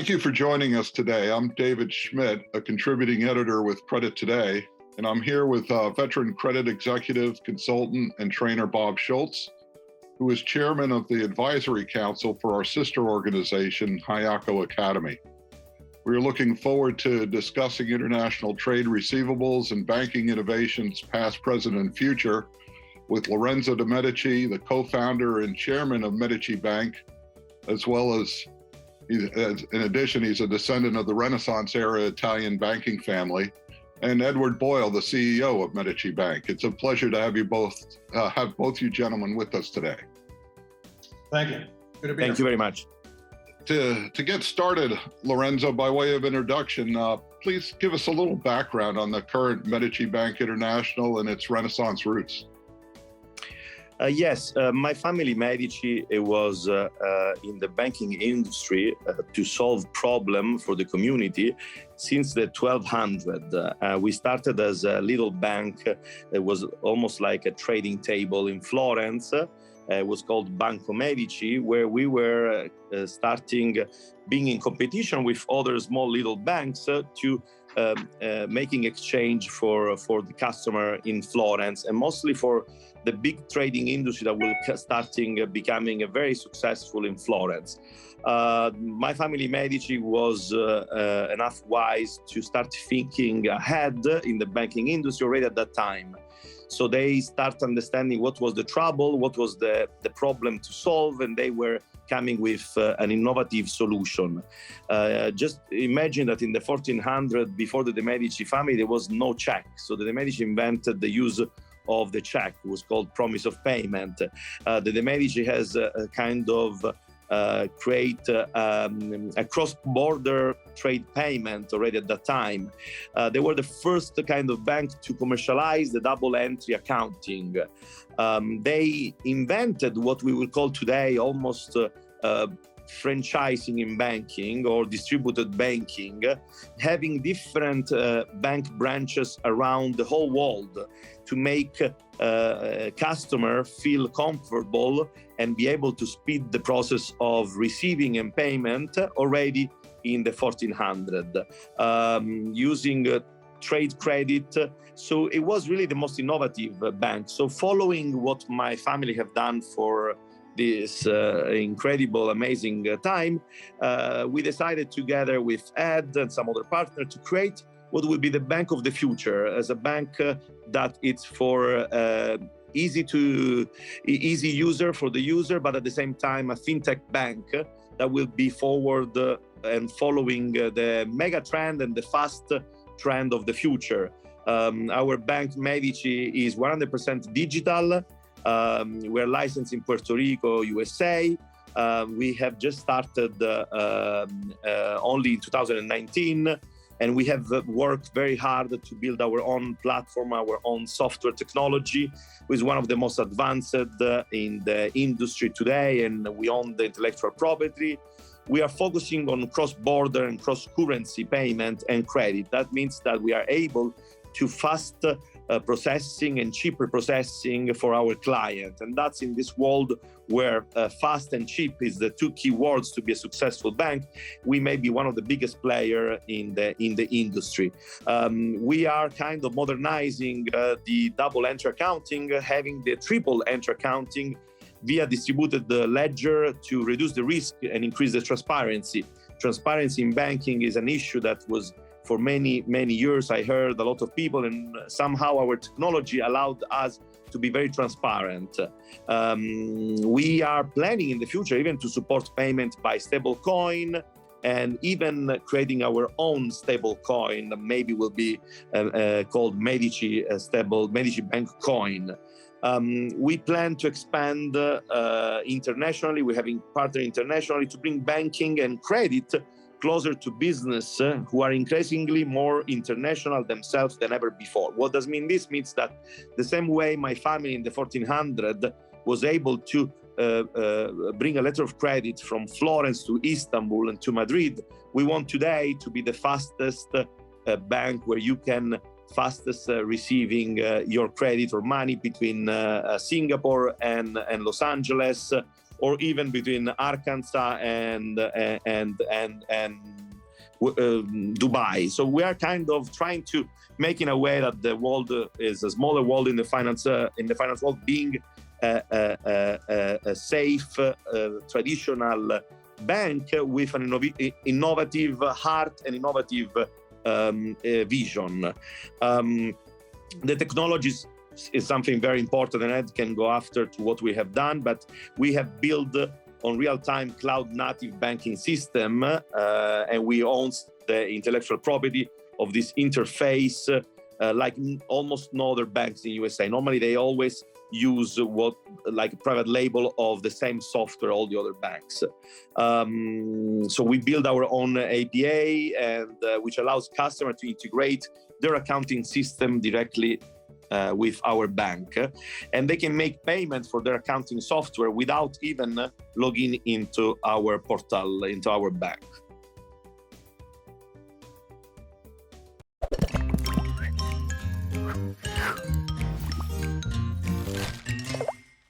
Thank you for joining us today. I'm David Schmidt, a contributing editor with Credit Today, and I'm here with veteran credit executive, consultant, and trainer Bob Shultz, who is chairman of the advisory council for our sister organization, Highako Academy. We're looking forward to discussing international trade receivables and banking innovations, past, present, and future, with Lorenzo de Medici, the co-founder and chairman of Medici Bank, as well as, in addition, he's a descendant of the Renaissance-era Italian banking family, and Edward Boyle, the CEO of Medici Bank. It's a pleasure to have you both, you gentlemen with us today. Thank you. Good to be here. Thank you very much. To get started, Lorenzo, by way of introduction, please give us a little background on the current Medici Bank International and its Renaissance roots. Yes, my family Medici was in the banking industry to solve problems for the community since the 1200s. We started as a little bank. It was almost like a trading table in Florence. It was called Banco Medici, where we were starting being in competition with other small little banks to making exchange for the customer in Florence, and mostly for the big trading industry that will becoming very successful in Florence. My family Medici was enough wise to start thinking ahead in the banking industry already at that time. So they start understanding what was the trouble, what was the problem to solve, and they were coming with an innovative solution. Just imagine that in the 1400s, before the de Medici family, there was no check. So the de Medici invented the use of the check. It was called promise of payment. The de Medici has a kind of create a cross-border trade payment already at that time. They were the first kind of bank to commercialize the double entry accounting. They invented what we will call today almost franchising in banking or distributed banking, having different bank branches around the whole world to make customer feel comfortable and be able to speed the process of receiving and payment already in the 1400s, using trade credit. So it was really the most innovative bank. So following what my family have done for this incredible, amazing time, we decided together with Ed and some other partner to create what will be the bank of the future, as a bank that it's for easy user for the user, but at the same time a fintech bank that will be forward and following the mega trend and the fast trend of the future. Our bank Medici is 100% digital. We're licensed in Puerto Rico, USA. We have just started only in 2019, and we have worked very hard to build our own platform, our own software technology, which is one of the most advanced in the industry today, and we own the intellectual property. We are focusing on cross-border and cross-currency payment and credit. That means that we are able to fast processing and cheaper processing for our client. And that's in this world where fast and cheap is the two key words to be a successful bank. We may be one of the biggest player in the industry. We are kind of modernizing the double entry accounting, having the triple entry accounting via distributed ledger to reduce the risk and increase the transparency. Transparency in banking is an issue that was for many, many years. I heard a lot of people, and somehow our technology allowed us to be very transparent. We are planning in the future even to support payment by stablecoin, and even creating our own stablecoin that maybe will be called Medici Bank Coin. We plan to expand internationally. We're having partners internationally to bring banking and credit closer to business who are increasingly more international themselves than ever before. What does mean? This means that the same way my family in the 1400s was able to bring a letter of credit from Florence to Istanbul and to Madrid, we want today to be the fastest bank where you can fastest receiving your credit or money between Singapore and Los Angeles, or even between Arkansas and Dubai. So we are kind of trying to make in a way that the world is a smaller world in the finance world, being a safe, traditional bank with an innovative heart and innovative vision. The technologies is something very important, and Ed can go after to what we have done, but we have built on real-time cloud-native banking system, and we own the intellectual property of this interface, like almost no other banks in USA. Normally, they always use like a private label of the same software all the other banks. So we build our own API, and which allows customers to integrate their accounting system directly with our bank, and they can make payments for their accounting software without even logging into our portal, into our bank.